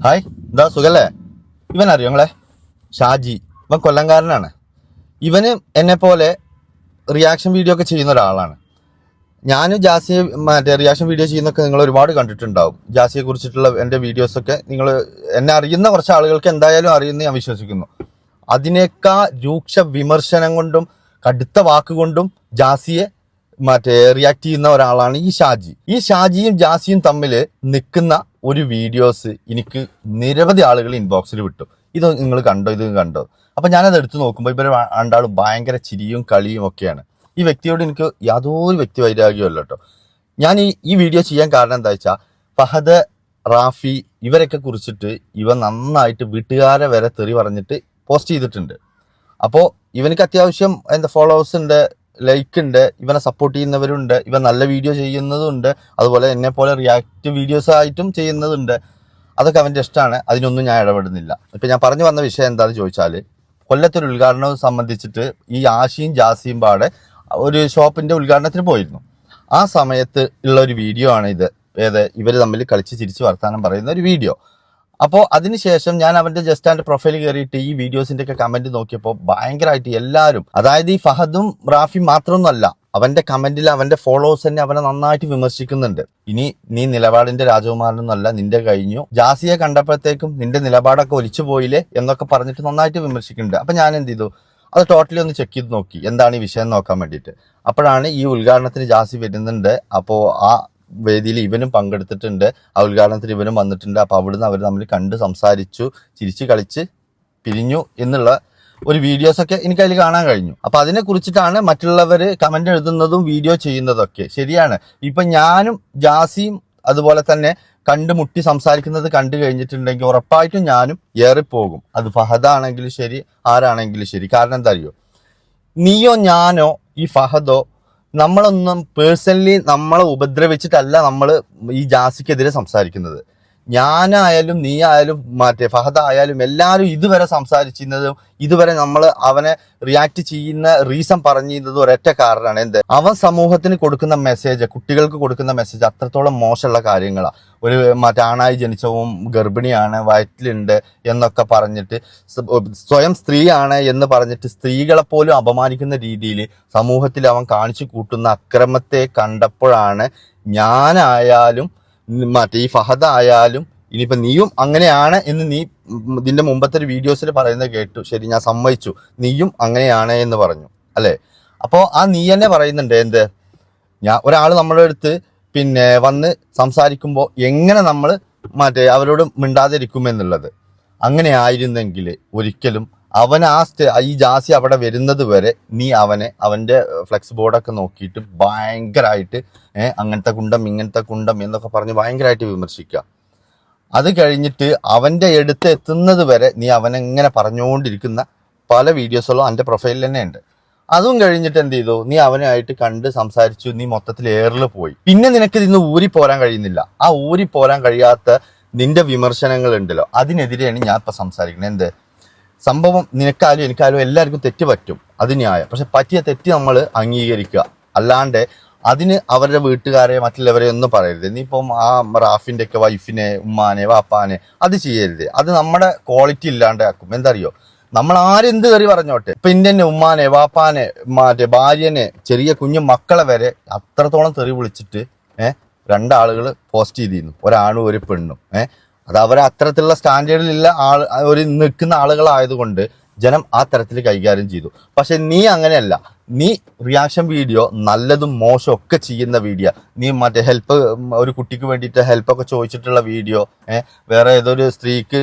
Hi, എന്താ സുഖല്ലേ? ഇവൻ അറിയോ നിങ്ങളെ? ഷാജി. ഇവൻ കൊല്ലംകാരനാണ്. ഇവന് എന്നെ പോലെ റിയാക്ഷൻ വീഡിയോ ഒക്കെ ചെയ്യുന്ന ഒരാളാണ്. ഞാനും ജാസിയെ റിയാക്ഷൻ വീഡിയോ ചെയ്യുന്നൊക്കെ നിങ്ങൾ ഒരുപാട് കണ്ടിട്ടുണ്ടാവും. ജാസിയെ കുറിച്ചിട്ടുള്ള എൻ്റെ വീഡിയോസൊക്കെ നിങ്ങൾ എന്നെ അറിയുന്ന കുറച്ച് ആളുകൾക്ക് എന്തായാലും അറിയുമെന്ന് ഞാൻ വിശ്വസിക്കുന്നു. അതിനേക്കാൾ രൂക്ഷ വിമർശനം കൊണ്ടും കടുത്ത വാക്കുകൊണ്ടും ജാസിയെ റിയാക്ട് ചെയ്യുന്ന ഒരാളാണ് ഈ ഷാജി. ഈ ഷാജിയും ജാസിയും തമ്മിൽ നിൽക്കുന്ന ഒരു വീഡിയോസ് എനിക്ക് നിരവധി ആളുകൾ ഇൻബോക്സിൽ വിട്ടു. ഇത് നിങ്ങൾ കണ്ടോ, ഇത് കണ്ടോ? അപ്പൊ ഞാനത് എടുത്തു നോക്കുമ്പോൾ ഇവർ രണ്ടാളും ഭയങ്കര ചിരിയും കളിയും ഒക്കെയാണ്. ഈ വ്യക്തിയോട് എനിക്ക് യാതൊരു വ്യക്തി വൈരാഗ്യമല്ല കേട്ടോ. ഞാൻ ഈ വീഡിയോ ചെയ്യാൻ കാരണം എന്താ വെച്ചാൽ, ഫഹദ്, റാഫി ഇവരൊക്കെ കുറിച്ചിട്ട് ഇവ നന്നായിട്ട് വീട്ടുകാരെ വരെ തെറി പറഞ്ഞിട്ട് പോസ്റ്റ് ചെയ്തിട്ടുണ്ട്. അപ്പോൾ ഇവനക്ക് അത്യാവശ്യം ഫോളോവേഴ്സ് ഉണ്ട്, ലൈക്ക് ഉണ്ട്, ഇവനെ സപ്പോർട്ട് ചെയ്യുന്നവരുണ്ട്, ഇവൻ നല്ല വീഡിയോ ചെയ്യുന്നതുണ്ട്, അതുപോലെ എന്നെ പോലെ റിയാക്ട് വീഡിയോസ് ആയിട്ടും ചെയ്യുന്നതുണ്ട്. അതൊക്കെ അവൻ്റെ ഇഷ്ടമാണ്, അതിനൊന്നും ഞാൻ ഇടപെടുന്നില്ല. ഇപ്പം ഞാൻ പറഞ്ഞു വന്ന വിഷയം എന്താണെന്ന് ചോദിച്ചാൽ, കൊല്ലത്തൊരു ഉദ്ഘാടനം സംബന്ധിച്ചിട്ട് ഈ ആഷിയും ജാസിയും പാടെ ഒരു ഷോപ്പിൻ്റെ ഉദ്ഘാടനത്തിന് പോയിരുന്നു. ആ സമയത്ത് ഉള്ള ഒരു വീഡിയോ ആണ് ഇത്. ഇവർ തമ്മിൽ കളിച്ച് ചിരിച്ച് വർത്താനം പറയുന്ന ഒരു വീഡിയോ. അപ്പോൾ അതിനുശേഷം ഞാൻ അവന്റെ ജസ്റ്റ് പ്രൊഫൈൽ കയറിയിട്ട് ഈ വീഡിയോസിന്റെ ഒക്കെ കമന്റ് നോക്കിയപ്പോൾ ഭയങ്കരമായിട്ട് എല്ലാവരും, അതായത് ഈ ഫഹദും റാഫിയും മാത്രമൊന്നുമല്ല, അവന്റെ കമന്റിൽ അവന്റെ ഫോളോവേഴ്സ് തന്നെ അവനെ നന്നായിട്ട് വിമർശിക്കുന്നുണ്ട്. ഇനി നീ നിലപാടിന്റെ രാജകുമാരനൊന്നല്ല, നിന്റെ കഴിഞ്ഞു, ജാസിയെ കണ്ടപ്പോഴത്തേക്കും നിന്റെ നിലപാടൊക്കെ ഒലിച്ചു പോയില്ലേ എന്നൊക്കെ പറഞ്ഞിട്ട് നന്നായിട്ട് വിമർശിക്കുന്നുണ്ട്. അപ്പൊ ഞാൻ എന്ത് ചെയ്തു, അത് ടോട്ടലി ഒന്ന് ചെക്ക് ചെയ്ത് നോക്കി എന്താണ് ഈ വിഷയം നോക്കാൻ വേണ്ടിയിട്ട്. അപ്പോഴാണ് ഈ ഉദ്ഘാടനത്തിന് ജാസി വരുന്നുണ്ട്. അപ്പോൾ ആ വേദിയിൽ ഇവനും പങ്കെടുത്തിട്ടുണ്ട്, ആ ഉദ്ഘാടനത്തിൽ ഇവനും വന്നിട്ടുണ്ട്. അപ്പൊ അവിടുന്ന് അവർ തമ്മിൽ കണ്ട് സംസാരിച്ചു, ചിരിച്ച് കളിച്ച് പിരിഞ്ഞു എന്നുള്ള ഒരു വീഡിയോസൊക്കെ എനിക്ക് അതിൽ കാണാൻ കഴിഞ്ഞു. അപ്പൊ അതിനെ കുറിച്ചിട്ടാണ് മറ്റുള്ളവർ കമന്റ് എഴുതുന്നതും വീഡിയോ ചെയ്യുന്നതൊക്കെ. ശരിയാണ്, ഇപ്പൊ ഞാനും ജാസിയും അതുപോലെ തന്നെ കണ്ടുമുട്ടി സംസാരിക്കുന്നത് കണ്ടു കഴിഞ്ഞിട്ടുണ്ടെങ്കിൽ ഉറപ്പായിട്ടും ഞാനും ഏറിപ്പോകും. അത് ഫഹദാണെങ്കിലും ശരി, ആരാണെങ്കിലും ശരി. കാരണം എന്താ അറിയോ, നീയോ ഞാനോ ഈ ഫഹദോ നമ്മളൊന്നും പേഴ്സണലി നമ്മളെ ഉപദ്രവിച്ചിട്ടല്ല നമ്മൾ ഈ ജാസിക്കെതിരെ സംസാരിക്കുന്നത്. ഞാനായാലും നീ ആയാലും ഫഹദ് ആയാലും എല്ലാവരും ഇതുവരെ സംസാരിച്ചിരുന്നതും ഇതുവരെ നമ്മൾ അവനെ റിയാക്ട് ചെയ്യുന്ന റീസൺ പറഞ്ഞിരുന്നതും ഒരൊറ്റ കാരണമാണ്. എന്ത്, അവൻ സമൂഹത്തിന് കൊടുക്കുന്ന മെസ്സേജ്, കുട്ടികൾക്ക് കൊടുക്കുന്ന മെസ്സേജ് അത്രത്തോളം മോശമുള്ള കാര്യങ്ങളാണ്. ഒരു ആണായി ജനിച്ചവും ഗർഭിണിയാണ്, വയറ്റിലുണ്ട് എന്നൊക്കെ പറഞ്ഞിട്ട്, സ്വയം സ്ത്രീയാണ് എന്ന് പറഞ്ഞിട്ട് സ്ത്രീകളെ പോലും അപമാനിക്കുന്ന രീതിയിൽ സമൂഹത്തിൽ അവൻ കാണിച്ചു കൂട്ടുന്ന അക്രമത്തെ കണ്ടപ്പോഴാണ് ഞാനായാലും ഈ ഫഹദ് ആയാലും, ഇനിയിപ്പോ നീയും അങ്ങനെയാണ് എന്ന് നീ ഇതിന്റെ മുമ്പത്തെ ഒരു വീഡിയോസിൽ പറയുന്നത് കേട്ടു. ശരി, ഞാൻ സമ്മതിച്ചു, നീയും അങ്ങനെയാണ് എന്ന് പറഞ്ഞു അല്ലെ. അപ്പോ ആ നീ തന്നെ പറയുന്നുണ്ട് എന്ത്, ഒരാൾ നമ്മുടെ അടുത്ത് വന്ന് സംസാരിക്കുമ്പോൾ എങ്ങനെ നമ്മൾ അവരോട് മിണ്ടാതിരിക്കുമെന്നുള്ളത്. അങ്ങനെ ആയിരുന്നെങ്കിൽ ഒരിക്കലും അവൻ ഈ ജാസി അവിടെ വരുന്നത് വരെ നീ അവന്റെ ഫ്ലെക്സ് ബോർഡൊക്കെ നോക്കിയിട്ട് ഭയങ്കരമായിട്ട് അങ്ങനത്തെ കുണ്ടം ഇങ്ങനത്തെ കുണ്ടം എന്നൊക്കെ പറഞ്ഞ് ഭയങ്കരമായിട്ട് വിമർശിക്കുക. അത് കഴിഞ്ഞിട്ട് അവന്റെ അടുത്ത് എത്തുന്നത് വരെ നീ അവനെങ്ങനെ പറഞ്ഞുകൊണ്ടിരിക്കുന്ന പല വീഡിയോസുകളും എൻ്റെ പ്രൊഫൈലിൽ തന്നെ ഉണ്ട്. അതും കഴിഞ്ഞിട്ട് എന്ത് ചെയ്തു, നീ അവനായിട്ട് കണ്ട് സംസാരിച്ചു, നീ മൊത്തത്തിൽ എയറിൽ പോയി. പിന്നെ നിനക്ക് ഇതിന്ന് ഊരിപ്പോരാൻ കഴിയുന്നില്ല. ആ ഊരിപ്പോരാൻ കഴിയാത്ത നിന്റെ വിമർശനങ്ങൾ ഉണ്ടല്ലോ, അതിനെതിരെയാണ് ഞാൻ ഇപ്പൊ സംസാരിക്കുന്നത്. എന്ത് സംഭവം, നിനക്കാലും എനിക്കാലും എല്ലാവർക്കും തെറ്റ് പറ്റും, അത് ന്യായം. പക്ഷെ പറ്റിയ തെറ്റ് നമ്മൾ അംഗീകരിക്കുക, അല്ലാണ്ട് അതിന് അവരുടെ വീട്ടുകാരെ മറ്റുള്ളവരെ ഒന്നും പറയരുത്. ഇനിയിപ്പം ആ റാഫിന്റെ ഒക്കെ വൈഫിനെ, ഉമ്മാനെ, വാപ്പാനെ അത് ചെയ്യരുത്. അത് നമ്മുടെ ക്വാളിറ്റി ഇല്ലാണ്ടാക്കും. എന്താ അറിയോ, നമ്മൾ ആരെന്ത് കയറി പറഞ്ഞോട്ടെ, ഇപ്പൊ ഇന്ത്യന്റെ ഉമ്മാനെ, വാപ്പാനെ, ഭാര്യനെ, ചെറിയ കുഞ്ഞു മക്കളെ വരെ അത്രത്തോളം തെറി വിളിച്ചിട്ട് രണ്ടാളുകൾ പോസ്റ്റ് ചെയ്തിരുന്നു, ഒരാണും ഒരു പെണ്ണും. അത് അവരെ അത്തരത്തിലുള്ള സ്റ്റാൻഡേർഡിലുള്ള ഒരു നിൽക്കുന്ന ആളുകളായതുകൊണ്ട് ജനം ആ തരത്തിൽ കൈകാര്യം ചെയ്തു. പക്ഷെ നീ അങ്ങനെയല്ല. നീ റിയാക്ഷൻ വീഡിയോ നല്ലതും മോശം ഒക്കെ ചെയ്യുന്ന വീഡിയോ, നീ ഹെൽപ്പ്, ഒരു കുട്ടിക്ക് വേണ്ടിയിട്ട് ഹെൽപ്പൊക്കെ ചോദിച്ചിട്ടുള്ള വീഡിയോ, വേറെ ഏതൊരു സ്ത്രീക്ക്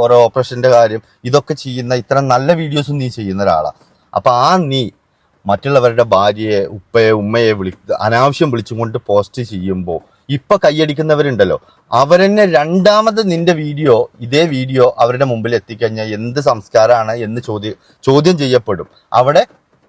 ഓരോ ഓപ്പറേഷന്റെ കാര്യം, ഇതൊക്കെ ചെയ്യുന്ന ഇത്തരം നല്ല വീഡിയോസും നീ ചെയ്യുന്ന ഒരാളാണ്. അപ്പൊ നീ മറ്റുള്ളവരുടെ ഭാര്യയെ, ഉമ്മയെ അനാവശ്യം വിളിച്ചുകൊണ്ട് പോസ്റ്റ് ചെയ്യുമ്പോൾ ഇപ്പൊ കൈയടിക്കുന്നവരുണ്ടല്ലോ, അവരെന്നെ രണ്ടാമത് നിന്റെ ഇതേ വീഡിയോ അവരുടെ മുമ്പിൽ എത്തിക്കഴിഞ്ഞാൽ എന്ത് സംസ്കാരമാണ് എന്ന് ചോദ്യം ചെയ്യപ്പെടും. അവിടെ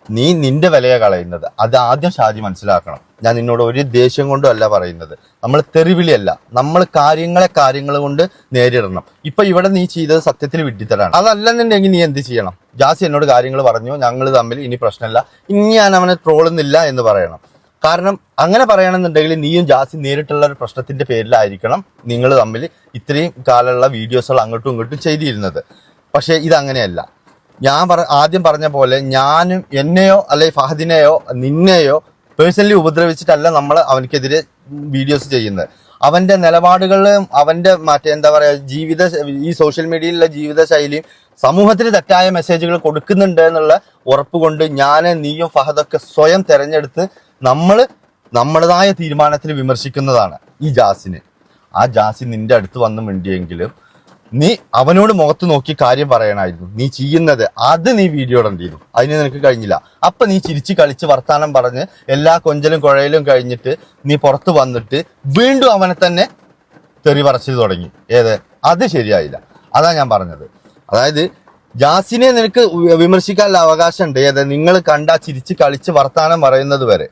നീ നിന്റെ വിലയെ കളയുന്നത്. അത് ആദ്യം ഷാജി മനസ്സിലാക്കണം. ഞാൻ നിന്നോട് ഒരു ദേഷ്യം കൊണ്ടും അല്ല പറയുന്നത്, നമ്മൾ തെറിവിളിയല്ല, നമ്മൾ കാര്യങ്ങൾ കൊണ്ട് നേരിടണം. ഇപ്പൊ ഇവിടെ നീ ചെയ്തത് സത്യത്തിൽ വിഡ്ഢിത്തരാണ്. അതല്ലെന്നുണ്ടെങ്കിൽ നീ എന്ത് ചെയ്യണം, ജാസി എന്നോട് കാര്യങ്ങൾ പറഞ്ഞു, ഞങ്ങൾ തമ്മിൽ ഇനി പ്രശ്നമില്ല, ഇനി ഞാൻ അവനെ ട്രോളുന്നില്ല എന്ന് പറയണം. കാരണം അങ്ങനെ പറയുകയാണെന്നുണ്ടെങ്കിൽ നീയും ജാസി നേരിട്ടുള്ള ഒരു പ്രശ്നത്തിന്റെ പേരിലായിരിക്കണം നിങ്ങൾ തമ്മിൽ ഇത്രയും കാലമുള്ള വീഡിയോസുകൾ അങ്ങോട്ടും ഇങ്ങോട്ടും ചെയ്തിരുന്നത്. പക്ഷേ ഇതങ്ങനെയല്ല. ഞാൻ ആദ്യം പറഞ്ഞ പോലെ ഞാനും എന്നെയോ അല്ലെങ്കിൽ ഫഹദിനെയോ നിന്നെയോ പേഴ്സണലി ഉപദ്രവിച്ചിട്ടല്ല നമ്മൾ അവനക്കെതിരെ വീഡിയോസ് ചെയ്യുന്നത്. അവന്റെ നിലപാടുകളും അവന്റെ എന്താ പറയുക ഈ സോഷ്യൽ മീഡിയയിലുള്ള ജീവിത ശൈലിയും സമൂഹത്തിന് തെറ്റായ മെസ്സേജുകൾ കൊടുക്കുന്നുണ്ട് എന്നുള്ള ഉറപ്പ് കൊണ്ട് നീയും ഫഹദൊക്കെ സ്വയം തെരഞ്ഞെടുത്ത് നമ്മുടേതായ തീരുമാനത്തിൽ വിമർശിക്കുന്നതാണ് ഈ ജാസിന്. ആ ജാസി നിന്റെ അടുത്ത് വന്ന് മിണ്ടിയെങ്കിലും നീ അവനോട് മുഖത്ത് നോക്കി കാര്യം പറയണമായിരുന്നു. നീ ചെയ്യുന്നത് അത് നീ വീഡിയോ ഇടണ്ടിരുന്നു. അതിന് നിനക്ക് കഴിഞ്ഞില്ല. അപ്പൊ നീ ചിരിച്ച് കളിച്ച് വർത്താനം പറഞ്ഞ് എല്ലാ കൊഞ്ചലും കുഴയിലും കഴിഞ്ഞിട്ട് നീ പുറത്ത് വന്നിട്ട് വീണ്ടും അവനെ തന്നെ തെറി പറച്ചിൽ തുടങ്ങി. അത് ശരിയായില്ല. അതാ ഞാൻ പറഞ്ഞത്. അതായത് ജാസിനെ നിനക്ക് വിമർശിക്കാനുള്ള അവകാശമുണ്ട്. നിങ്ങൾ കണ്ടാ ചിരിച്ച് കളിച്ച് വർത്താനം പറയുന്നത് വരെ.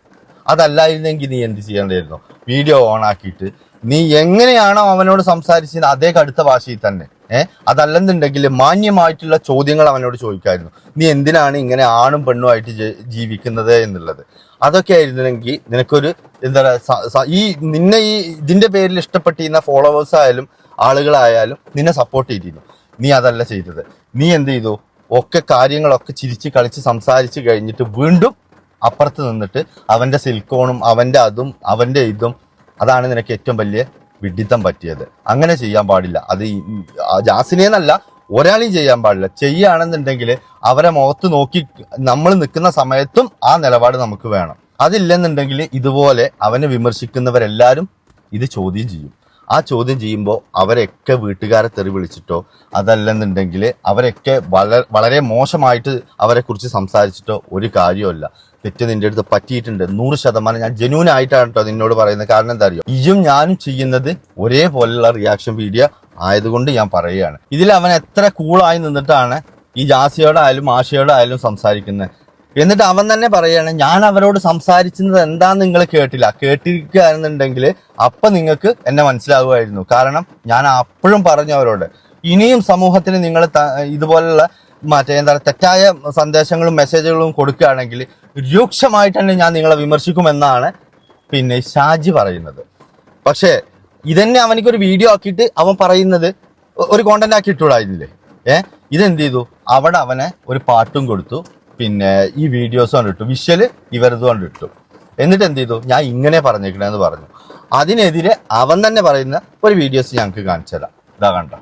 അതല്ലായിരുന്നെങ്കിൽ നീ എന്ത് ചെയ്യേണ്ടിയിരുന്നു? വീഡിയോ ഓൺ ആക്കിയിട്ട് നീ എങ്ങനെയാണോ അവനോട് സംസാരിച്ചത് അതേ കടുത്ത ഭാഷയിൽ തന്നെ അതല്ലെന്നുണ്ടെങ്കിൽ മാന്യമായിട്ടുള്ള ചോദ്യങ്ങൾ അവനോട് ചോദിക്കായിരുന്നു. നീ എന്തിനാണ് ഇങ്ങനെ ആണും പെണ്ണുമായിട്ട് ജീവിക്കുന്നത് എന്നുള്ളത്. അതൊക്കെ ആയിരുന്നെങ്കിൽ നിനക്കൊരു എന്താ പറയുക, നിന്നെ ഇതിന്റെ പേരിൽ ഇഷ്ടപ്പെട്ടിരുന്ന ഫോളോവേഴ്സ് ആയാലും ആളുകളായാലും നിന്നെ സപ്പോർട്ട് ചെയ്തിരുന്നു. നീ അതല്ല ചെയ്തത്. നീ എന്ത് ചെയ്തു? കാര്യങ്ങളൊക്കെ ചിരിച്ച് കളിച്ച് സംസാരിച്ച് കഴിഞ്ഞിട്ട് വീണ്ടും അപ്പുറത്ത് നിന്നിട്ട് അവന്റെ സിൽക്കോണും അവന്റെ ഇതും അതാണ് നിനക്ക് ഏറ്റവും വലിയ വിഡിത്തം പറ്റിയത്. അങ്ങനെ ചെയ്യാൻ പാടില്ല. അത് ജാസിനെന്നല്ല ഒരാളെയും ചെയ്യാൻ പാടില്ല. ചെയ്യുകയാണെന്നുണ്ടെങ്കിൽ അവരെ മുഖത്ത് നോക്കി നമ്മൾ നിൽക്കുന്ന സമയത്തും ആ നിലപാട് നമുക്ക് വേണം. അതില്ലെന്നുണ്ടെങ്കിൽ ഇതുപോലെ അവനെ വിമർശിക്കുന്നവരെല്ലാരും ഇത് ചോദ്യം ചെയ്യും. ആ ചോദ്യം ചെയ്യുമ്പോൾ അവരെയൊക്കെ വീട്ടുകാരെ തെറി വിളിച്ചിട്ടോ അതല്ലെന്നുണ്ടെങ്കിൽ അവരൊക്കെ വളരെ മോശമായിട്ട് അവരെ കുറിച്ച് സംസാരിച്ചിട്ടോ ഒരു കാര്യമല്ല. തെറ്റ് നിന്റെ അടുത്ത് പറ്റിയിട്ടുണ്ട് 100%. ഞാൻ ജെന്യൂൻ ആയിട്ടാണ് കേട്ടോ നിന്നോട് പറയുന്നത്. കാരണം എന്താ അറിയോ, ഇയും ഞാനും ചെയ്യുന്നത് ഒരേപോലെയുള്ള റിയാക്ഷൻ വീഡിയോ ആയതുകൊണ്ട് ഞാൻ പറയുകയാണ്. ഇതിൽ അവൻ എത്ര കൂളായി നിന്നിട്ടാണ് ഈ ജാസിയോടായാലും ആശയോടായാലും സംസാരിക്കുന്നത്. എന്നിട്ട് അവൻ തന്നെ പറയാണ്, ഞാൻ അവരോട് സംസാരിക്കുന്നത് എന്താന്ന് നിങ്ങൾ കേട്ടിരിക്കുകയാണെന്നുണ്ടെങ്കിൽ അപ്പൊ നിങ്ങൾക്ക് എന്നെ മനസ്സിലാകുമായിരുന്നു. കാരണം ഞാൻ അപ്പോഴും പറഞ്ഞു അവരോട്, ഇനിയും സമൂഹത്തിന് നിങ്ങൾ ഇതുപോലുള്ള തെറ്റായ സന്ദേശങ്ങളും മെസ്സേജുകളും കൊടുക്കുകയാണെങ്കിൽ രൂക്ഷമായിട്ട് തന്നെ ഞാൻ നിങ്ങളെ വിമർശിക്കുമെന്നാണ് പിന്നെ ഷാജി പറയുന്നത്. പക്ഷേ ഇതന്നെ അവനിക്കൊരു വീഡിയോ ആക്കിയിട്ട് അവൻ പറയുന്നത് ഒരു കോണ്ടന്റ് ആക്കി ഇട്ടുകൂടായിരുന്നില്ലേ? ഇതെന്ത് ചെയ്തു? അവിടെ അവനെ ഒരു പാട്ടും കൊടുത്തു, പിന്നെ ഈ വീഡിയോസ് കണ്ടിട്ടു, വിഷ്വല് ഇവരത് കണ്ടിട്ടു. എന്നിട്ട് എന്ത് ചെയ്തു? ഞാൻ ഇങ്ങനെ പറഞ്ഞേക്കണെന്ന് പറഞ്ഞു. അതിനെതിരെ അവൻ തന്നെ പറയുന്ന ഒരു വീഡിയോസ് ഞങ്ങൾക്ക് കാണിച്ചു തരാം. ഇതാ കണ്ട.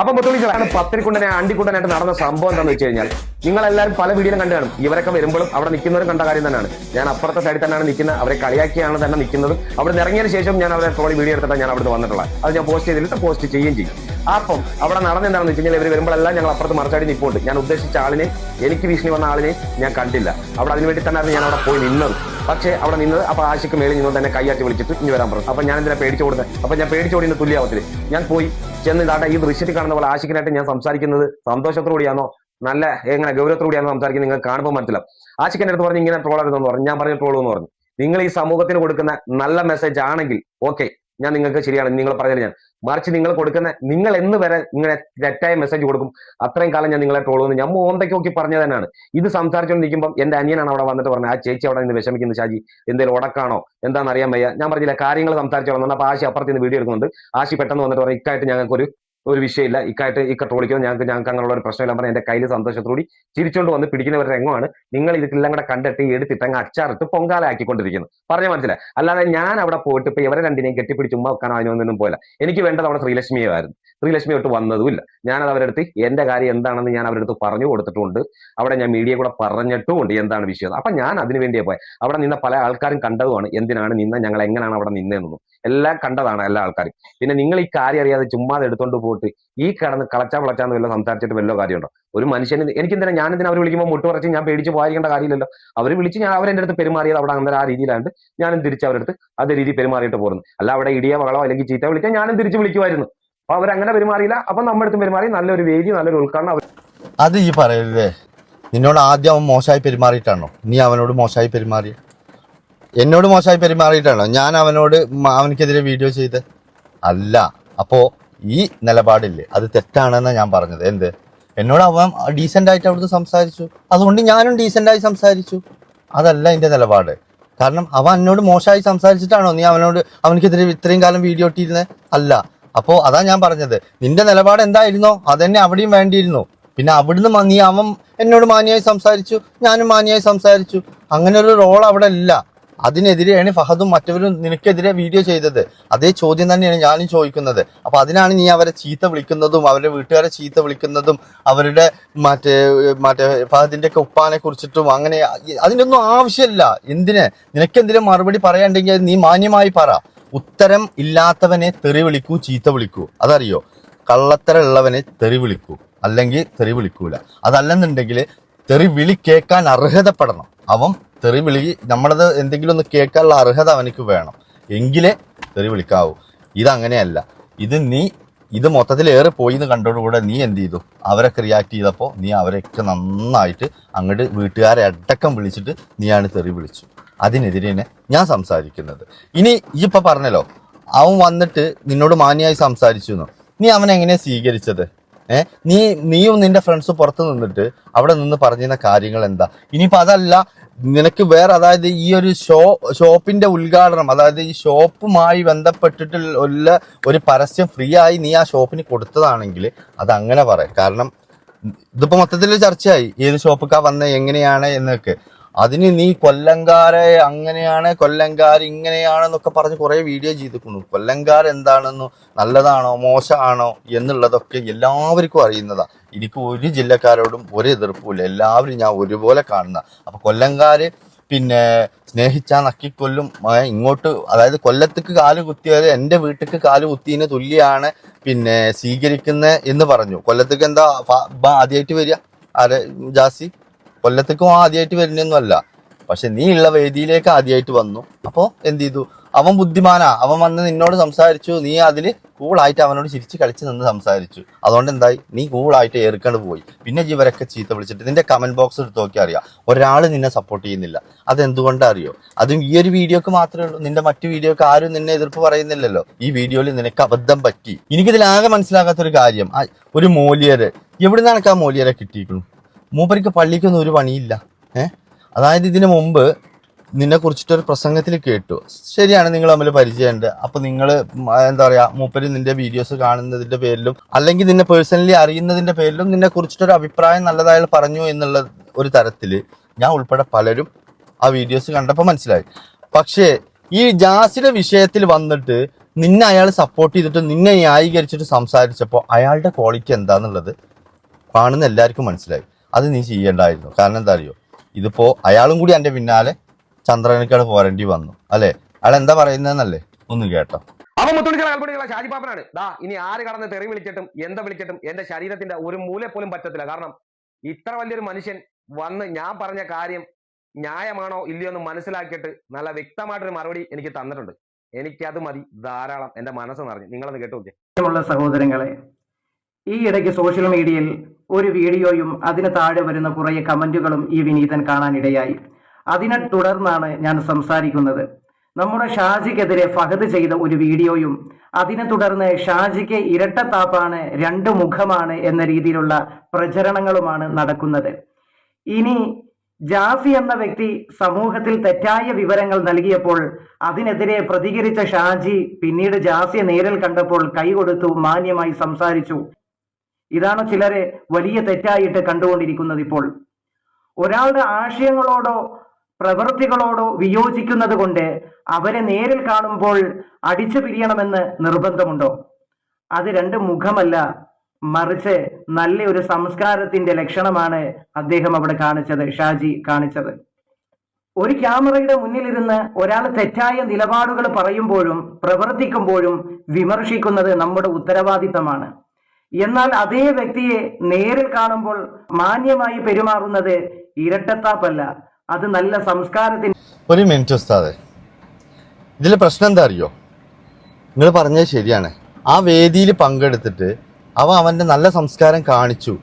അപ്പൊ മുത്തുളികളാണ് പത്തിരിക്കുണ്ടനെ അണ്ടിക്കുണ്ടനായിട്ട് നടന്ന സംഭവം എന്താണെന്ന് വെച്ച് കഴിഞ്ഞാൽ, നിങ്ങളെല്ലാവരും പല വീഡിയോയിലും കണ്ടു കാണും. ഇവരൊക്കെ വരുമ്പോഴും അവിടെ നിൽക്കുന്നവരും കണ്ട കാര്യം തന്നെയാണ്. ഞാൻ അപ്പുറത്തെ സൈഡിൽ തന്നെയാണ് നിൽക്കുന്നത്. അവരെ കളിയാക്കിയാണ് തന്നെ നിൽക്കുന്നത്. അവിടെ ഇറങ്ങിയതിന് ശേഷം ഞാൻ അവരെ ട്രോളി വീഡിയോ എടുത്തിട്ടാണ് ഞാൻ അവിടെ വന്നിട്ടുള്ളത്. അത് ഞാൻ പോസ്റ്റ് ചെയ്തിട്ട് പോസ്റ്റ് ചെയ്യുകയും ചെയ്യും. അപ്പം അവിടെ നടന്നെന്താണെന്ന് വെച്ച് കഴിഞ്ഞാൽ, ഇവർ വരുമ്പോഴെല്ലാം ഞങ്ങൾ അപ്പുറത്ത് മറച്ചാടി നിൽപ്പുണ്ട്. ഞാൻ ഉദ്ദേശിച്ച ആളിനെ, എനിക്ക് ഭീഷണി വന്ന ആളിനെ ഞാൻ കണ്ടില്ല. അവിടെ അതിനുവേണ്ടി തന്നെയാണ് ഞാൻ അവിടെ പോയി നിന്നത്. പക്ഷേ അവിടെ നിന്നത് അപ്പോൾ ആശയ്ക്ക് മേളിൽ നിന്ന് തന്നെ കൈയാറ്റി വിളിച്ചിട്ട് ഇനി വരാൻ പറഞ്ഞു. അപ്പം ഞാൻ എന്തിനാ പേടിച്ചു കൊടുത്തത്? അപ്പം ഞാൻ പേടിച്ചോടിന് തുല്യാവത്തില് ഞാൻ പോയി ചെന്ന് ഇതാട്ടെ ഈ ദൃശ്യത്തിൽ കാണുന്ന പോലെ ആശിക്കിനായിട്ട് ഞാൻ സംസാരിക്കുന്നത് സന്തോഷത്തോടെയാണോ നല്ല എങ്ങനെ ഗൗരവത്തോടെയാണോ സംസാരിക്കുന്നത് നിങ്ങൾ കാണുമ്പോൾ മനസ്സിലാവും. ആശിക്കിന്റെ അടുത്ത് പറഞ്ഞ് ഇങ്ങനെ ട്രോളരുതെന്ന് പറഞ്ഞു. ഞാൻ പറഞ്ഞ ട്രോള് എന്ന് പറഞ്ഞു. നിങ്ങൾ ഈ സമൂഹത്തിന് കൊടുക്കുന്ന നല്ല മെസ്സേജ് ആണെങ്കിൽ ഓക്കെ, ഞാൻ നിങ്ങൾക്ക് ശരിയാണ് നിങ്ങൾ പറഞ്ഞാൽ ഞാൻ. മറിച്ച് നിങ്ങൾ കൊടുക്കുന്ന, നിങ്ങൾ എന്ന് വരെ ഇങ്ങനെ തെറ്റായ മെസ്സേജ് കൊടുക്കും അത്രയും കാലം ഞാൻ നിങ്ങളെ ട്രോളുമെന്ന് ഞാൻ മോന്തയ്ക്ക് നോക്കി പറഞ്ഞു തന്നെയാണ്. ഇത് സംസാരിച്ചുകൊണ്ടിരിക്കുമ്പോൾ എന്റെ അനിയനാണ് അവിടെ വന്നിട്ട് പറഞ്ഞത്, ആ ചേച്ചി അവിടെ നിന്ന് വിഷമിക്കുന്നു ഷാജി, എന്തെങ്കിലും ഉടക്കാണോ എന്താണെന്ന് അറിയാൻ വയ്യ. ഞാൻ പറഞ്ഞില്ല, കാര്യങ്ങൾ സംസാരിച്ചോളാം. അപ്പൊ ആശി അപ്പുറത്ത് നിന്ന് വീഡിയോ എടുക്കുന്നുണ്ട്. ആശി പെട്ടെന്ന് വന്നിട്ട് പറഞ്ഞു, ഇക്കായിട്ട് ഞങ്ങൾക്ക് ഒരു വിഷയമില്ല, ഇക്ക ട്രോളിക്കുന്നത് ഞങ്ങൾക്ക് അങ്ങനെയുള്ള ഒരു പ്രശ്നമില്ല പറഞ്ഞാൽ എന്റെ കയ്യിൽ സന്തോഷത്തോടി ചിരിച്ചുകൊണ്ട് വന്ന് പിടിക്കുന്നവരുടെ രംഗമാണ് നിങ്ങൾ ഇതെല്ലാം കൂടെ കണ്ടിട്ട് എടുത്തിട്ട് അങ്ങ് അച്ചാറിട്ട് പൊങ്കാലാക്കിക്കൊണ്ടിരിക്കുന്നു. പറഞ്ഞ മനസ്സിലായി. അല്ലാതെ ഞാൻ അവിടെ പോയിട്ട് ഇപ്പൊ ഇവരെ രണ്ടിനെയും കെട്ടിപ്പിടിച്ച് ഉമ്മ വെക്കാൻ അതിനൊന്നും പോയില്ല. എനിക്ക് വേണ്ടത് അവിടെ ശ്രീലക്ഷ്മിയായിരുന്നു. ശ്രീലക്ഷ്മി തൊട്ട് വന്നതുമില്ല. ഞാനത് അവരെടുത്ത് എന്റെ കാര്യം എന്താണെന്ന് ഞാൻ അവരെടുത്ത് പറഞ്ഞു കൊടുത്തിട്ടുണ്ട്. അവിടെ ഞാൻ മീഡിയ കൂടെ പറഞ്ഞിട്ടുമുണ്ട് എന്താണ് വിഷയം. അപ്പൊ ഞാൻ അതിനു വേണ്ടിയേ പോയി. അവിടെ നിന്ന പല ആൾക്കാരും കണ്ടതുമാണ് എന്തിനാണ് നിന്ന, ഞങ്ങൾ എങ്ങനെയാണ് അവിടെ നിന്നതെന്നും എല്ലാം കണ്ടതാണ് എല്ലാ ആൾക്കാരും. പിന്നെ നിങ്ങൾ ഈ കാര്യം അറിയാതെ ചുമ്മാതെ എടുത്തോണ്ട് പോയിട്ട് ഈ കിടന്ന് കളച്ചാന്ന് വല്ല സംസാരിച്ചിട്ട് വല്ല കാര്യമുണ്ടോ? ഒരു മനുഷ്യന് എനിക്കെന്തിനാ, ഞാനെന്തിനാ അവർ വിളിക്കുമ്പോൾ മുട്ട് പറച്ച് ഞാൻ പേടിച്ച് പോയിരിക്കേണ്ട കാര്യമില്ലല്ലോ. അവർ വിളിച്ച് ഞാൻ അവരെന്റെ അടുത്ത് പെരുമാറിയത് അവിടെ അന്നേരം ആ രീതിയിലാണ്ട് ഞാനും തിരിച്ച് അവരെടുത്ത് അതേ രീതി പെരുമാറിയിട്ട് പോരുന്നു. അല്ല അവിടെ ഇടിയ മകളോ അല്ലെങ്കിൽ ചീത്ത വിളിച്ചാൽ ഞാനും തിരിച്ച് വിളിക്കുമായിരുന്നു. അപ്പൊ അവരങ്ങനെ പെരുമാറിയില്ല. അപ്പൊ നമ്മുടെ അടുത്ത് പെരുമാറി നല്ലൊരു വേദി, നല്ലൊരു ഉദ്ഘാടനം. അത് ഈ പറയരുതേ. നിന്നോട് ആദ്യം അവൻ മോശമായി പെരുമാറിയിട്ടാണോ നീ അവനോട് മോശമായി പെരുമാറി? എന്നോട് മോശമായി പെരുമാറിയിട്ടാണോ ഞാൻ അവനക്കെതിരെ വീഡിയോ ചെയ്ത്? അല്ല. അപ്പോ ഈ നിലപാടില്ലേ അത് തെറ്റാണെന്നാണ് ഞാൻ പറഞ്ഞത്. എന്ത്? എന്നോട് അവൻ ഡീസെന്റ് ആയിട്ട് അവിടുന്ന് സംസാരിച്ചു, അതുകൊണ്ട് ഞാനും ഡീസെന്റ് ആയി സംസാരിച്ചു. അതല്ല എന്റെ നിലപാട്. കാരണം അവൻ എന്നോട് മോശമായി സംസാരിച്ചിട്ടാണോ നീ അവനക്കെതിരെ ഇത്രയും കാലം വീഡിയോ ഇട്ടിരുന്നത്? അല്ല. അപ്പോൾ അതാ ഞാൻ പറഞ്ഞത്, നിന്റെ നിലപാട് എന്തായിരുന്നോ അതന്നെ അവിടെയും വേണ്ടിയിരുന്നു. പിന്നെ അവിടുന്ന് അവൻ എന്നോട് മാന്യമായി സംസാരിച്ചു, ഞാനും മാന്യമായി സംസാരിച്ചു. അങ്ങനെ ഒരു റോൾ അവിടെ ഇല്ല. അതിനെതിരെയാണ് ഫഹദും മറ്റവരും നിനക്കെതിരെ വീഡിയോ ചെയ്തത്. അതേ ചോദ്യം തന്നെയാണ് ഞാനും ചോദിക്കുന്നത്. അപ്പൊ അതിനാണ് നീ അവരെ ചീത്ത വിളിക്കുന്നതും അവരുടെ വീട്ടുകാരെ ചീത്ത വിളിക്കുന്നതും അവരുടെ മറ്റേ ഫഹദിന്റെ ഒക്കെ ഉപ്പാനെ കുറിച്ചിട്ടും. അങ്ങനെ അതിൻ്റെ ഒന്നും ആവശ്യമില്ല. നിനക്കെന്തിനും മറുപടി പറയാണ്ടെങ്കിൽ നീ മാന്യമായി പറ. ഉത്തരം ഇല്ലാത്തവനെ തെറി വിളിക്കൂ, ചീത്ത വിളിക്കൂ. അതറിയോ? കള്ളത്തരം ഉള്ളവനെ തെറി വിളിക്കൂ, അല്ലെങ്കിൽ തെറി വിളിക്കൂല. അതല്ലെന്നുണ്ടെങ്കിൽ തെറി വിളി കേൾക്കാൻ അർഹതപ്പെടണം. അവൻ തെറി വിളി നമ്മളത് എന്തെങ്കിലും ഒന്ന് കേൾക്കാനുള്ള അർഹത അവനക്ക് വേണം, എങ്കിലേ തെറി വിളിക്കാവൂ. ഇതങ്ങനെയല്ല. ഇത് മൊത്തത്തിൽ ഏറെ പോയി എന്ന് കണ്ടോടുകൂടെ നീ എന്ത് ചെയ്തു? അവരൊക്കെ റിയാക്ട് ചെയ്തപ്പോൾ നീ അവരൊക്കെ നന്നായിട്ട് അങ്ങോട്ട് വീട്ടുകാരെ അടക്കം വിളിച്ചിട്ട് നീയാണ് തെറി വിളിച്ചു. അതിനെതിരെയാണ് ഞാൻ സംസാരിക്കുന്നത്. ഇനി ഈ ഇപ്പൊ പറഞ്ഞല്ലോ അവൻ വന്നിട്ട് നിന്നോട് മാന്യമായി സംസാരിച്ചു എന്ന്. നീ അവനെ എങ്ങനെയാ സ്വീകരിച്ചത്? നീയും നിന്റെ ഫ്രണ്ട്സ് പുറത്ത് നിന്നിട്ട് അവിടെ നിന്ന് പറഞ്ഞിരുന്ന കാര്യങ്ങൾ എന്താ? ഇനിയിപ്പോ അതല്ല, നിനക്ക് വേറെ, അതായത് ഈ ഒരു ഷോപ്പിന്റെ ഉദ്ഘാടനം, അതായത് ഈ ഷോപ്പുമായി ബന്ധപ്പെട്ടിട്ടുള്ള ഒരു പരസ്യം ഫ്രീ ആയി നീ ആ ഷോപ്പിന് കൊടുത്തതാണെങ്കിൽ അത് അങ്ങനെ പറയാം. കാരണം ഇതിപ്പോ മൊത്തത്തിൽ ചർച്ചയായി, ഏത് ഷോപ്പിക്കാ വന്ന എങ്ങനെയാണ് എന്നൊക്കെ. അതിന് നീ കൊല്ലങ്കാരെ അങ്ങനെയാണ്, കൊല്ലങ്കാർ ഇങ്ങനെയാണെന്നൊക്കെ പറഞ്ഞ് കുറെ വീഡിയോ ചെയ്തിരിക്കുന്നു. കൊല്ലങ്കാർ എന്താണെന്നോ, നല്ലതാണോ മോശമാണോ എന്നുള്ളതൊക്കെ എല്ലാവർക്കും അറിയുന്നതാ. എനിക്ക് ഒരു ജില്ലക്കാരോടും ഒരു എതിർപ്പുമില്ല, എല്ലാവരും ഞാൻ ഒരുപോലെ കാണുന്ന. അപ്പൊ കൊല്ലങ്കാര് പിന്നെ സ്നേഹിച്ചാ നക്കിക്കൊല്ലും, ഇങ്ങോട്ട് അതായത് കൊല്ലത്തേക്ക് കാല് കുത്തിയത് എൻ്റെ വീട്ടിലേക്ക് കാല് കുത്തിയതിന് തുല്യാണ് പിന്നെ സ്വീകരിക്കുന്നത് എന്ന് പറഞ്ഞു. കൊല്ലത്തേക്ക് എന്താ ആദ്യമായിട്ട് വരിക? ആരെ ജാസി? കൊല്ലത്തേക്കും ആദ്യമായിട്ട് വരുന്നൊന്നും അല്ല. പക്ഷെ നീ ഉള്ള വേദിയിലേക്ക് ആദ്യമായിട്ട് വന്നു. അപ്പോൾ എന്ത് ചെയ്തു? അവൻ ബുദ്ധിമാനാ. അവൻ വന്ന് നിന്നോട് സംസാരിച്ചു, നീ അതിൽ കൂളായിട്ട് അവനോട് ചിരിച്ച് കളിച്ച് നിന്ന് സംസാരിച്ചു. അതുകൊണ്ട് എന്തായി? നീ കൂളായിട്ട് ഏറിക്കൊണ്ട് പോയി. പിന്നെ ഇവരൊക്കെ ചീത്ത വിളിച്ചിട്ട് നിന്റെ കമന്റ് ബോക്സ് എടുത്ത് നോക്കിയാൽ അറിയാം, ഒരാൾ നിന്നെ സപ്പോർട്ട് ചെയ്യുന്നില്ല. അതെന്തുകൊണ്ടാ അറിയോ? അതും ഈ ഒരു വീഡിയോക്ക് മാത്രമേ ഉള്ളൂ. നിന്റെ മറ്റു വീഡിയോക്ക് ആരും നിന്നെ എതിർപ്പ് പറയുന്നില്ലല്ലോ. ഈ വീഡിയോയിൽ നിനക്ക് അബദ്ധം പറ്റി. എനിക്കിതിലാകെ മനസ്സിലാകാത്തൊരു കാര്യം, ഒരു മോലിയര് എവിടെ നിന്നാണ് ആ മോലിയരെ കിട്ടിയിരിക്കുന്നു? മൂപ്പരിക്ക് പള്ളിക്കൊന്നും ഒരു പണിയില്ല. അതായത് ഇതിനു മുമ്പ് നിന്നെ കുറിച്ചിട്ടൊരു പ്രസംഗത്തിൽ കേട്ടു. ശരിയാണ്, നിങ്ങൾ തമ്മിൽ പരിചയമുണ്ട്. അപ്പൊ നിങ്ങൾ എന്താ പറയാ, മൂപ്പര് നിന്റെ വീഡിയോസ് കാണുന്നതിന്റെ പേരിലും അല്ലെങ്കിൽ നിന്നെ പേഴ്സണലി അറിയുന്നതിന്റെ പേരിലും നിന്നെ കുറിച്ചിട്ടൊരു അഭിപ്രായം നല്ലതായി പറഞ്ഞു എന്നുള്ള ഒരു തരത്തില് ഞാൻ ഉൾപ്പെടെ പലരും ആ വീഡിയോസ് കണ്ടപ്പോൾ മനസ്സിലായി. പക്ഷേ ഈ ജാസിയുടെ വിഷയത്തിൽ വന്നിട്ട് നിന്നെ അയാൾ സപ്പോർട്ട് ചെയ്തിട്ട് നിന്നെ ന്യായീകരിച്ചിട്ട് സംസാരിച്ചപ്പോൾ അയാളുടെ ക്വാളിറ്റി എന്താന്നുള്ളത് കാണുന്ന എല്ലാവർക്കും മനസ്സിലായി. അത് നീ ചെയ്യേണ്ടായിരുന്നു. കാരണം എന്താ അറിയോ? ഇതിപ്പോ അയാളും കൂടി എന്റെ പിന്നാലെ ചന്ദ്രനക്കാട് പോരേണ്ടി വന്നു അല്ലെ? അയാൾ എന്താ പറയുന്നതെന്നല്ലേ ഒന്ന് കേട്ടോ. അവൻ മുത്തുണികളെ ഷാജിപ്പാപ്പനാണ്. ഇനി ആര് കടന്ന് തെറി വിളിച്ചിട്ടും എന്താ വിളിച്ചിട്ടും എന്റെ ശരീരത്തിന്റെ ഒരു മൂല പോലും പറ്റത്തില്ല. കാരണം ഇത്ര വലിയൊരു മനുഷ്യൻ വന്ന് ഞാൻ പറഞ്ഞ കാര്യം ന്യായമാണോ ഇല്ലയോ എന്ന് മനസ്സിലാക്കിയിട്ട് നല്ല വ്യക്തമായിട്ടൊരു മറുപടി എനിക്ക് തന്നിട്ടുണ്ട്. എനിക്കത് മതി, ധാരാളം. എന്റെ മനസ്സ് നിറഞ്ഞു. നിങ്ങളത് കേട്ടു നോക്കിയ സഹോദരങ്ങളെ, ഈ ഇടയ്ക്ക് സോഷ്യൽ മീഡിയയിൽ ഒരു വീഡിയോയും അതിന് താഴെ വരുന്ന കുറേ കമന്റുകളും ഈ വിനീതൻ കാണാനിടയായി. അതിനെ തുടർന്നാണ് ഞാൻ സംസാരിക്കുന്നത്. നമ്മുടെ ഷാജിക്കെതിരെ ഫഹദ് ചെയ്ത ഒരു വീഡിയോയും അതിനെ തുടർന്ന് ഷാജിക്ക് ഇരട്ടത്താപ്പാണ്, രണ്ട് മുഖമാണ് എന്ന രീതിയിലുള്ള പ്രചരണങ്ങളുമാണ് നടക്കുന്നത്. ഇനി ജാസി എന്ന വ്യക്തി സമൂഹത്തിൽ തെറ്റായ വിവരങ്ങൾ നൽകിയപ്പോൾ അതിനെതിരെ പ്രതികരിച്ച ഷാജി പിന്നീട് ജാസിയെ നേരിൽ കണ്ടപ്പോൾ കൈകൊടുത്തു, മാന്യമായി സംസാരിച്ചു. ഇതാണ് ചിലരെ വലിയ തെറ്റായിട്ട് കണ്ടുകൊണ്ടിരിക്കുന്നത്. ഇപ്പോൾ ഒരാളുടെ ആശയങ്ങളോടോ പ്രവൃത്തികളോടോ വിയോജിക്കുന്നത് കൊണ്ട് അവരെ നേരിൽ കാണുമ്പോൾ അടിച്ചു പിരിയണമെന്ന് നിർബന്ധമുണ്ടോ? അത് രണ്ട് മുഖമല്ല, മറിച്ച് നല്ലൊരു സംസ്കാരത്തിന്റെ ലക്ഷണമാണ് അദ്ദേഹം അവിടെ കാണിച്ചത്, ഷാജി കാണിച്ചത്. ഒരു ക്യാമറയുടെ മുന്നിലിരുന്ന് ഒരാൾ തെറ്റായ നിലപാടുകൾ പറയുമ്പോഴും പ്രവർത്തിക്കുമ്പോഴും വിമർശിക്കുന്നത് നമ്മുടെ ഉത്തരവാദിത്തമാണ്. എന്നാൽ അതേ വ്യക്തിയെ നേരിൽ കാണുമ്പോൾ മാന്യമായി പെരുമാറുന്നത് ഇരട്ടത്താപ്പല്ല, അത് നല്ല സംസ്കാരത്തിന്. ഒരു മിനിറ്റ് ഉസ്താദേ, ഇതിലെ പ്രശ്നം എന്താ അറിയോ? നിങ്ങൾ പറഞ്ഞത് ശരിയാണ്. ആ വേദിയിൽ പങ്കെടുത്തിട്ട് അവന്റെ നല്ല സംസ്കാരം കാണിച്ചു.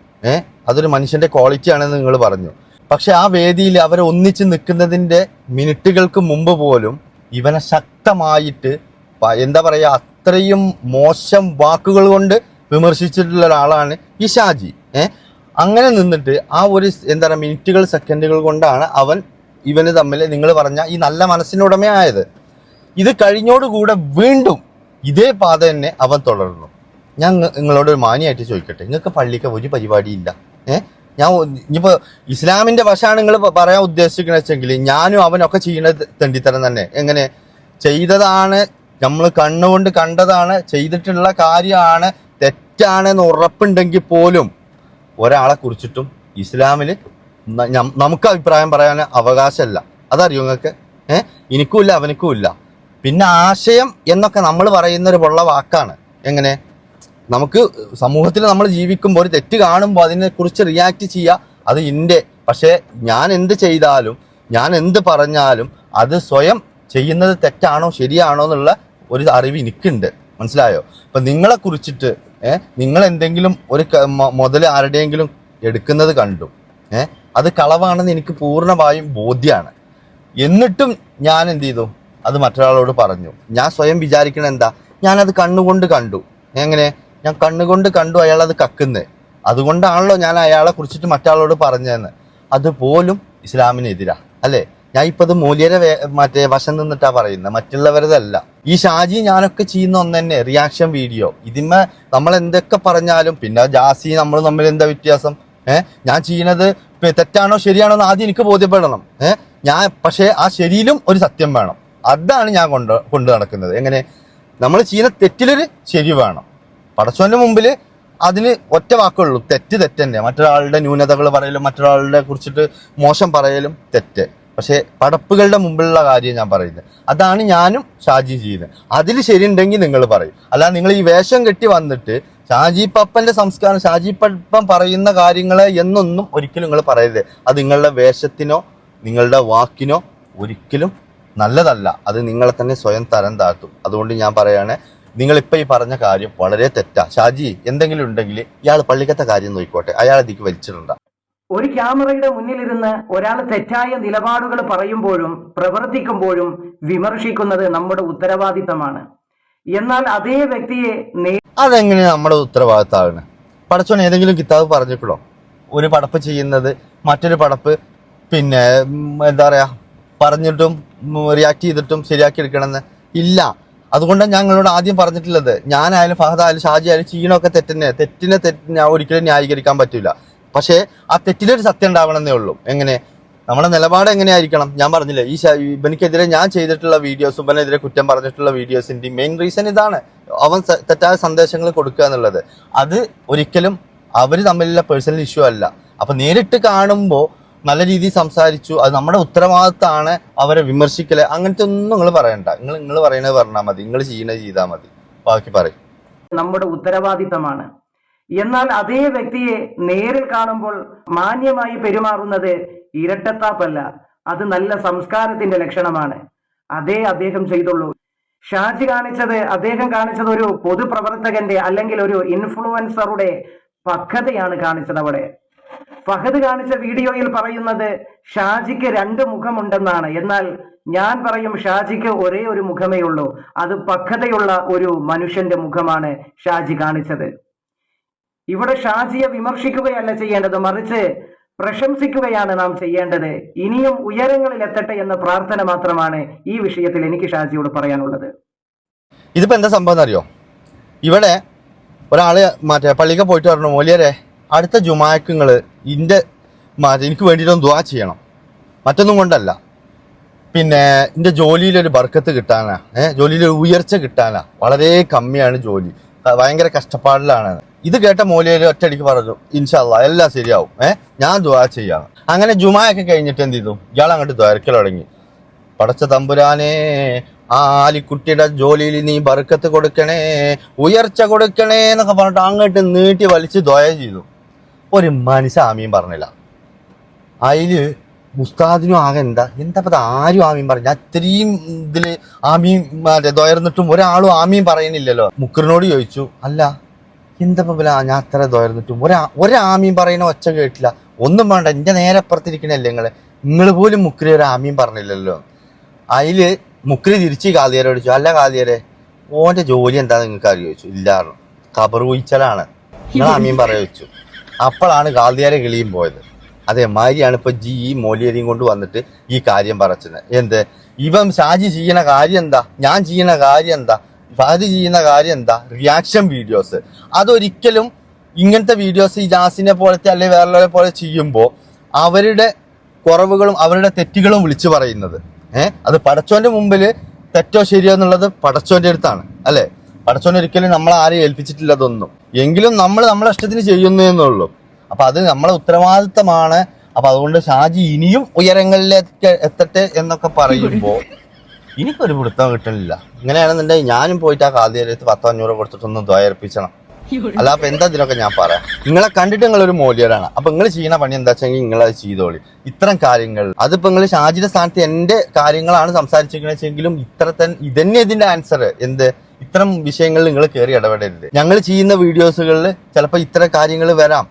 അതൊരു മനുഷ്യന്റെ ക്വാളിറ്റി ആണെന്ന് നിങ്ങൾ പറഞ്ഞു. പക്ഷെ ആ വേദിയിൽ അവരെ ഒന്നിച്ച് നിൽക്കുന്നതിന്റെ മിനിറ്റുകൾക്ക് മുമ്പ് പോലും ഇവനെ ശക്തമായിട്ട് എന്താ പറയാ, അത്രയും മോശം വാക്കുകൾ കൊണ്ട് വിമർശിച്ചിട്ടുള്ള ഒരാളാണ് ഈ ഷാജി. അങ്ങനെ നിന്നിട്ട് ആ ഒരു എന്താ പറയുക മിനിറ്റുകൾ സെക്കൻഡുകൾ കൊണ്ടാണ് അവൻ ഇവന് തമ്മിൽ നിങ്ങൾ പറഞ്ഞ ഈ നല്ല മനസ്സിനുടമയായത്. ഇത് കഴിഞ്ഞോടുകൂടെ വീണ്ടും ഇതേ പാത തന്നെ അവൻ തുടർന്നു. ഞാൻ നിങ്ങളോട് ഒരു മാന്യമായിട്ട് ചോദിക്കട്ടെ, നിങ്ങൾക്ക് പള്ളിക്ക് ഒരു പരിപാടിയില്ല? ഞാൻ ഇനിയിപ്പോൾ ഇസ്ലാമിൻ്റെ വശമാണ് നിങ്ങൾ പറയാൻ ഉദ്ദേശിക്കണമെന്ന് വെച്ചെങ്കിൽ ഞാനും അവനൊക്കെ ചെയ്യുന്നത് തെണ്ടിത്തരം തന്നെ. എങ്ങനെ ചെയ്തതാണ്, നമ്മൾ കണ്ണുകൊണ്ട് കണ്ടതാണ്, ചെയ്തിട്ടുള്ള കാര്യമാണ്, തെറ്റാണെന്ന് ഉറപ്പുണ്ടെങ്കിൽ പോലും ഒരാളെ കുറിച്ചിട്ടും ഇസ്ലാമിൽ നമുക്ക് അഭിപ്രായം പറയാൻ അവകാശമല്ല. അതറിയോ നിങ്ങൾക്ക്? എനിക്കുമില്ല അവനക്കുമില്ല. പിന്നെ ആശയം എന്നൊക്കെ നമ്മൾ പറയുന്നൊരു പൊള്ള വാക്കാണ്. എങ്ങനെ നമുക്ക് സമൂഹത്തിൽ നമ്മൾ ജീവിക്കുമ്പോൾ ഒരു തെറ്റ് കാണുമ്പോൾ അതിനെക്കുറിച്ച് റിയാക്ട് ചെയ്യുക, അത് പക്ഷേ ഞാൻ എന്ത് ചെയ്താലും ഞാൻ എന്ത് പറഞ്ഞാലും അത് സ്വയം ചെയ്യുന്നത് തെറ്റാണോ ശരിയാണോ എന്നുള്ള ഒരു അറിവ് എനിക്കുണ്ട്. മനസ്സിലായോ? അപ്പം നിങ്ങളെ കുറിച്ചിട്ട് നിങ്ങൾ എന്തെങ്കിലും ഒരു മുതൽ ആരുടെയെങ്കിലും എടുക്കുന്നത് കണ്ടു, അത് കളവാണെന്ന് എനിക്ക് പൂർണ്ണമായും ബോധ്യമാണ്. എന്നിട്ടും ഞാൻ എന്ത് ചെയ്തു? അത് മറ്റൊരാളോട് പറഞ്ഞു. ഞാൻ സ്വയം വിചാരിക്കണ എന്താ, ഞാനത് കണ്ണുകൊണ്ട് കണ്ടു. എങ്ങനെ? ഞാൻ കണ്ണുകൊണ്ട് കണ്ടു അയാളത് കക്കുന്നത്. അതുകൊണ്ടാണല്ലോ ഞാൻ അയാളെ കുറിച്ചിട്ട് മറ്റാളോട് പറഞ്ഞതെന്ന്. അതുപോലും ഇസ്ലാമിനെതിരാ അല്ലേ? ഞാൻ ഇപ്പം അത് മൂല്യരെ വശം നിന്നിട്ടാ പറയുന്നത്, മറ്റുള്ളവരതല്ല. ഈ ഷാജി ഞാനൊക്കെ ചെയ്യുന്ന ഒന്ന് തന്നെ റിയാക്ഷൻ വീഡിയോ. ഇതിന്മേ നമ്മൾ എന്തൊക്കെ പറഞ്ഞാലും പിന്നെ ജാസി നമ്മൾ തമ്മിൽ എന്താ വ്യത്യാസം? ഞാൻ ചെയ്യുന്നത് തെറ്റാണോ ശരിയാണോ എന്ന് ആദ്യം എനിക്ക് ബോധ്യപ്പെടണം. പക്ഷേ ആ ശരിയിലും ഒരു സത്യം വേണം. അതാണ് ഞാൻ കൊണ്ട് നടക്കുന്നത്. എങ്ങനെ? നമ്മൾ ചെയ്യുന്ന തെറ്റിലൊരു ശരി വേണം. പടച്ചോന്റെ മുമ്പിൽ അതിന് ഒറ്റ വാക്കുള്ളൂ, തെറ്റ് തന്നെ. മറ്റൊരാളുടെ ന്യൂനതകൾ പറയലും മറ്റൊരാളുടെ കുറിച്ചിട്ട് മോശം പറയലും തെറ്റ്. പക്ഷേ പടപ്പുകളുടെ മുമ്പിലുള്ള കാര്യം ഞാൻ പറയുന്നത്, അതാണ് ഞാനും ഷാജി ചെയ്യുന്നത്. അതിൽ ശരിയുണ്ടെങ്കിൽ നിങ്ങൾ പറയും. അല്ലാതെ നിങ്ങൾ ഈ വേഷം കെട്ടി വന്നിട്ട് ഷാജി പപ്പന്റെ സംസ്കാരം, ഷാജി പപ്പൻ പറയുന്ന കാര്യങ്ങളെ എന്നൊന്നും ഒരിക്കലും നിങ്ങൾ പറയരുത്. അത് നിങ്ങളുടെ വേഷത്തിനോ നിങ്ങളുടെ വാക്കിനോ ഒരിക്കലും നല്ലതല്ല. അത് നിങ്ങളെ തന്നെ സ്വയം തരം താഴ്ത്തും. അതുകൊണ്ട് ഞാൻ പറയാണ്, നിങ്ങളിപ്പോൾ ഈ പറഞ്ഞ കാര്യം വളരെ തെറ്റാ. ഷാജി എന്തെങ്കിലും ഉണ്ടെങ്കിൽ ഇയാൾ പള്ളിക്കത്തെ കാര്യം നോക്കിക്കോട്ടെ, അയാൾ അതിക്ക് വലിച്ചിട്ടുണ്ട. ഒരു ക്യാമറയുടെ മുന്നിലിരുന്ന് ഒരാൾ തെറ്റായ നിലപാടുകൾ പറയുമ്പോഴും പ്രവർത്തിക്കുമ്പോഴും വിമർശിക്കുന്നത് നമ്മുടെ ഉത്തരവാദിത്തമാണ്. എന്നാൽ അതേ വ്യക്തിയെ അതെങ്ങനെ നമ്മുടെ ഉത്തരവാദിത്തമാണ്? പടച്ചോൻ ഏതെങ്കിലും കിതാബ് പറഞ്ഞിട്ടുള്ളോ ഒരു പടപ്പ് ചെയ്യുന്നത് മറ്റൊരു പടപ്പ് പിന്നെ എന്താ പറയാ പറഞ്ഞിട്ടും റിയാക്ട് ചെയ്തിട്ടും ശരിയാക്കി എടുക്കണമെന്ന് ഇല്ല. അതുകൊണ്ടാണ് ഞങ്ങളോട് ആദ്യം പറഞ്ഞിട്ടുള്ളത്. ഞാനായാലും ഫഹദ് ആയാലും ഷാജി ആയാലും ചെയ്യണമൊക്കെ തെറ്റിനെ ഒരിക്കലും ന്യായീകരിക്കാൻ പറ്റില്ല. പക്ഷേ ആ തെറ്റിലൊരു സത്യം ഉണ്ടാവണമെന്നേ ഉള്ളൂ. എങ്ങനെ? നമ്മുടെ നിലപാട് എങ്ങനെയായിരിക്കണം? ഞാൻ പറഞ്ഞില്ലേ, ഇവനിക്കെതിരെ ഞാൻ ചെയ്തിട്ടുള്ള വീഡിയോസ്, ഇവനെതിരെ കുറ്റം പറഞ്ഞിട്ടുള്ള വീഡിയോസിന്റെ മെയിൻ റീസൺ ഇതാണ്. അവൻ തെറ്റായ സന്ദേശങ്ങൾ കൊടുക്കുക എന്നുള്ളത്. അത് ഒരിക്കലും അവർ തമ്മിലുള്ള പേഴ്സണൽ ഇഷ്യൂ അല്ല. അപ്പൊ നേരിട്ട് കാണുമ്പോൾ നല്ല രീതിയിൽ സംസാരിച്ചു, അത് നമ്മുടെ ഉത്തരവാദിത്തമാണ്. അവരെ വിമർശിക്കല് അങ്ങനത്തെ ഒന്നും നിങ്ങൾ പറയണ്ട. നിങ്ങൾ പറയണത് പറഞ്ഞാൽ മതി, നിങ്ങൾ ചെയ്യുന്നത് ചെയ്താൽ മതി, ബാക്കി പറയും. നമ്മുടെ ഉത്തരവാദിത്തമാണ്. എന്നാൽ അതേ വ്യക്തിയെ നേരിൽ കാണുമ്പോൾ മാന്യമായി പെരുമാറുന്നത് ഇരട്ടത്താപ്പല്ല, അത് നല്ല സംസ്കാരത്തിന്റെ ലക്ഷണമാണ്. അദ്ദേഹം ചെയ്തുള്ളൂ. ഷാജി അദ്ദേഹം കാണിച്ചത് ഒരു പൊതുപ്രവർത്തകന്റെ അല്ലെങ്കിൽ ഒരു ഇൻഫ്ലുവൻസറുടെ പക്വതയാണ് കാണിച്ചത്. അവിടെ ഫഹദ് കാണിച്ച വീഡിയോയിൽ പറയുന്നത് ഷാജിക്ക് 2 മുഖമുണ്ടെന്നാണ്. എന്നാൽ ഞാൻ പറയും ഷാജിക്ക് ഒരേ ഒരു മുഖമേ ഉള്ളൂ. അത് പക്വതയുള്ള ഒരു മനുഷ്യന്റെ മുഖമാണ് ഷാജി കാണിച്ചത്. ഇവിടെ ഷാജിയെ വിമർശിക്കുകയല്ല ചെയ്യേണ്ടത്, മറിച്ച് പ്രശംസിക്കുകയാണ് നാം ചെയ്യേണ്ടത്. ഇനിയും ഉയരങ്ങളിൽ എത്തട്ടെ എന്ന പ്രാർത്ഥന മാത്രമാണ് ഈ വിഷയത്തിൽ എനിക്ക് ഷാജിയോട് പറയാനുള്ളത്. ഇതിപ്പോ എന്താ സംഭവം അറിയോ? ഇവിടെ ഒരാള് പള്ളിക്ക് പോയിട്ട് പറഞ്ഞു, മോലിയരെ അടുത്ത ജുമാക്ക് നിങ്ങൾ എനിക്ക് വേണ്ടിയിട്ടൊന്ന് ദുആ ചെയ്യണം, മറ്റൊന്നും കൊണ്ടല്ല, പിന്നെ എൻ്റെ ജോലിയിലൊരു ബർക്കത്ത് കിട്ടാനാ, ജോലിയിലൊരു ഉയർച്ച കിട്ടാനാ, വളരെ കമ്മിയാണ് ജോലി, ഭയങ്കര കഷ്ടപ്പാടിലാണ്. ഇത് കേട്ട മോലിയര് ഒറ്റയടിക്ക് പറഞ്ഞു, ഇൻഷാ അല്ലാഹ് എല്ലാം ശരിയാവും, ഞാൻ ദുആ ചെയ്യാം. അങ്ങനെ ജുമായൊക്കെ കഴിഞ്ഞിട്ട് എന്ത് ചെയ്തു? ഇയാൾ അങ്ങോട്ട് ദ്വാരക്കൽ തുടങ്ങി. പടച്ച തമ്പുരാനെ, ആ ആലിക്കുട്ടിയുടെ ജോലിയിൽ നീ ബർക്കത്ത് കൊടുക്കണേ, ഉയർച്ച കൊടുക്കണേ എന്നൊക്കെ പറഞ്ഞിട്ട് അങ്ങോട്ട് നീട്ടി വലിച്ച് ദുആ ചെയ്തു. ഒരു മനുഷ്യ ആമീൻ പറഞ്ഞില്ല. അതില് ഉസ്താദിനും ആകെ എന്താ ആരും ആമീൻ പറഞ്ഞ അത്രയും ഇതില് ആമീൻ ദ്വയർന്നിട്ടും ഒരാളും ആമീൻ പറയുന്നില്ലല്ലോ. മുക്കറിനോട് ചോദിച്ചു, അല്ല എന്താ ഞാൻ അത്ര ദ്വയർന്നിട്ടും ഒരാമീൻ പറയുന്ന ഒച്ച കേട്ടില്ല. ഒന്നും വേണ്ട, എന്റെ നേരെ അപ്പുറത്തിരിക്കണല്ലേ നിങ്ങൾ പോലും മുക്കരി ഒരു ആമീൻ പറഞ്ഞില്ലല്ലോ. അതില് മുക്കരി തിരിച്ച് കാതിയരെ ചോദിച്ചു, അല്ല കാതിയരെ ഓന്റെ ജോലി എന്താ നിങ്ങൾക്ക് അറിയോ ചോദിച്ചു. ഇല്ലായിരുന്നു, ഖബർ കുഴിച്ചലാണ്, നിങ്ങൾ ആമീൻ പറയാ വെച്ചു. അപ്പോഴാണ് കാതിയാരെ കിളിയും പോയത്. അതേമാതിരിയാണ് ഇപ്പൊ ഈ മോലിയരിയും കൊണ്ട് വന്നിട്ട് ഈ കാര്യം പറച്ചത്. എന്ത് ഇവൻ ഷാജി ചെയ്യുന്ന കാര്യം എന്താ, ഞാൻ ചെയ്യുന്ന കാര്യം എന്താ, ഫഹദ് ചെയ്യുന്ന കാര്യം എന്താ, റിയാക്ഷൻ വീഡിയോസ്. അതൊരിക്കലും ഇങ്ങനത്തെ വീഡിയോസ് ഈ ജാസിനെ പോലത്തെ അല്ലെങ്കിൽ വേറെ പോലെ ചെയ്യുമ്പോൾ അവരുടെ കുറവുകളും അവരുടെ തെറ്റുകളും വിളിച്ചു പറയുന്നത് അത് പടച്ചോന്റെ മുമ്പിൽ തെറ്റോ ശരിയോ എന്നുള്ളത് പടച്ചോന്റെ അടുത്താണ് അല്ലെ. പടച്ചോൻ ഒരിക്കലും നമ്മളെ ആരെയും ഏൽപ്പിച്ചിട്ടില്ല അതൊന്നും. എങ്കിലും നമ്മൾ നമ്മളെ ഇഷ്ടത്തിന് ചെയ്യുന്നേന്നുള്ളൂ. അപ്പൊ അത് നമ്മളെ ഉത്തരവാദിത്തമാണ്. അപ്പൊ അതുകൊണ്ട് ഷാജി ഇനിയും ഉയരങ്ങളിലേക്ക് എത്തട്ടെ എന്നൊക്കെ പറയുമ്പോ എനിക്കൊരു പിടുത്തം കിട്ടണില്ല. ഇങ്ങനെയാണെന്നുണ്ടെങ്കിൽ ഞാനും പോയിട്ട് ആ കാതിയത്ത് 10-500 കൊടുത്തിട്ടൊന്ന് ദ്വയർപ്പിച്ചണം. അല്ല അപ്പൊ എന്താ ഇതിനൊക്കെ ഞാൻ പറയാം. നിങ്ങളെ കണ്ടിട്ട് നിങ്ങളൊരു മൂല്യരാണ്. അപ്പൊ നിങ്ങൾ ചെയ്യുന്ന പണി എന്താ വെച്ചെങ്കിൽ നിങ്ങളത് ചെയ്തോളി. ഇത്തരം കാര്യങ്ങൾ അതിപ്പോ നിങ്ങൾ ഷാജിയുടെ സ്ഥാനത്ത് എന്റെ കാര്യങ്ങളാണ് സംസാരിച്ചിരിക്കണെങ്കിലും ഇതന്നെ ഇതിന്റെ ആൻസർ. എന്ത് ഇത്തരം വിഷയങ്ങളിൽ നിങ്ങൾ കയറി ഇടപെടരുത്. ഞങ്ങൾ ചെയ്യുന്ന വീഡിയോസുകളിൽ ചിലപ്പോൾ ഇത്തരം കാര്യങ്ങൾ വരാം.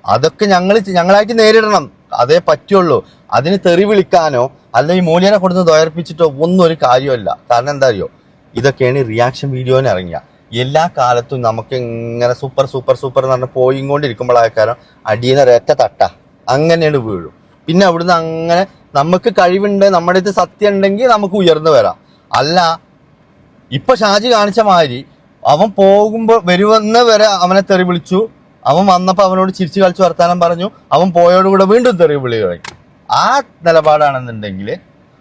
അതൊക്കെ ഞങ്ങളായിട്ട് നേരിടണം. അതേ പറ്റുള്ളൂ. അതിന് തെറി വിളിക്കാനോ അല്ലെങ്കിൽ മൂല്യനെ കൊടുത്ത് ദ്വയർപ്പിച്ചിട്ടോ ഒന്നും ഒരു കാര്യമല്ല. കാരണം എന്താ അറിയോ, ഇതൊക്കെയാണ് റിയാക്ഷൻ വീഡിയോന് ഇറങ്ങിയ. എല്ലാ കാലത്തും നമുക്ക് ഇങ്ങനെ സൂപ്പർ സൂപ്പർ സൂപ്പർ എന്ന് പറഞ്ഞാൽ പോയിക്കൊണ്ടിരിക്കുമ്പോഴാക്കാരം അടിയുന്ന ഒരൊറ്റ തട്ട അങ്ങനെയാണ് വീഴും. പിന്നെ അവിടുന്ന് അങ്ങനെ നമുക്ക് കഴിവുണ്ട്, നമ്മുടെ അടുത്ത് സത്യം ഉണ്ടെങ്കിൽ നമുക്ക് ഉയർന്നു വരാം. അല്ല ഇപ്പൊ ഷാജി കാണിച്ച മാതിരി അവൻ പോകുമ്പോ വരുവെന്ന് വരെ അവനെ തെറി വിളിച്ചു, അവൻ വന്നപ്പോ അവനോട് ചിരിച്ചു കളിച്ചു വർത്താനം പറഞ്ഞു, അവൻ പോയോടുകൂടെ വീണ്ടും തെറി വിളി കഴിഞ്ഞു. ആ നിലപാടാണെന്നുണ്ടെങ്കിൽ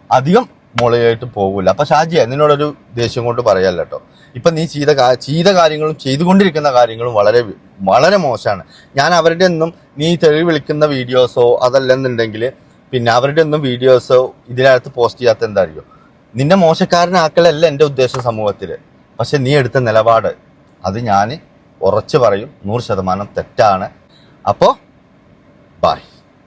അധികം മുളയായിട്ട് പോകില്ല. അപ്പൊ ഷാജിയെ നിന്നോടൊരു ദേഷ്യം കൊണ്ട് പറയല്ല കേട്ടോ. ഇപ്പൊ നീ ചെയ്ത കാര്യങ്ങളും ചെയ്തുകൊണ്ടിരിക്കുന്ന കാര്യങ്ങളും വളരെ വളരെ മോശമാണ്. ഞാൻ അവരുടെ ഒന്നും നീ തെറി വിളിക്കുന്ന വീഡിയോസോ അതല്ലെന്നുണ്ടെങ്കിൽ പിന്നെ അവരുടെ ഒന്നും വീഡിയോസോ ഇതിനകത്ത് പോസ്റ്റ് ചെയ്യാത്ത എന്താ അറിയോ, നിന്നെ മോശക്കാരനാക്കലല്ല എൻ്റെ ഉദ്ദേശം സമൂഹത്തിൽ. പക്ഷെ നീ എടുത്ത നിലപാട് അത് ഞാൻ ഉറച്ചു പറയും 100% തെറ്റാണ്. അപ്പോൾ ബൈ.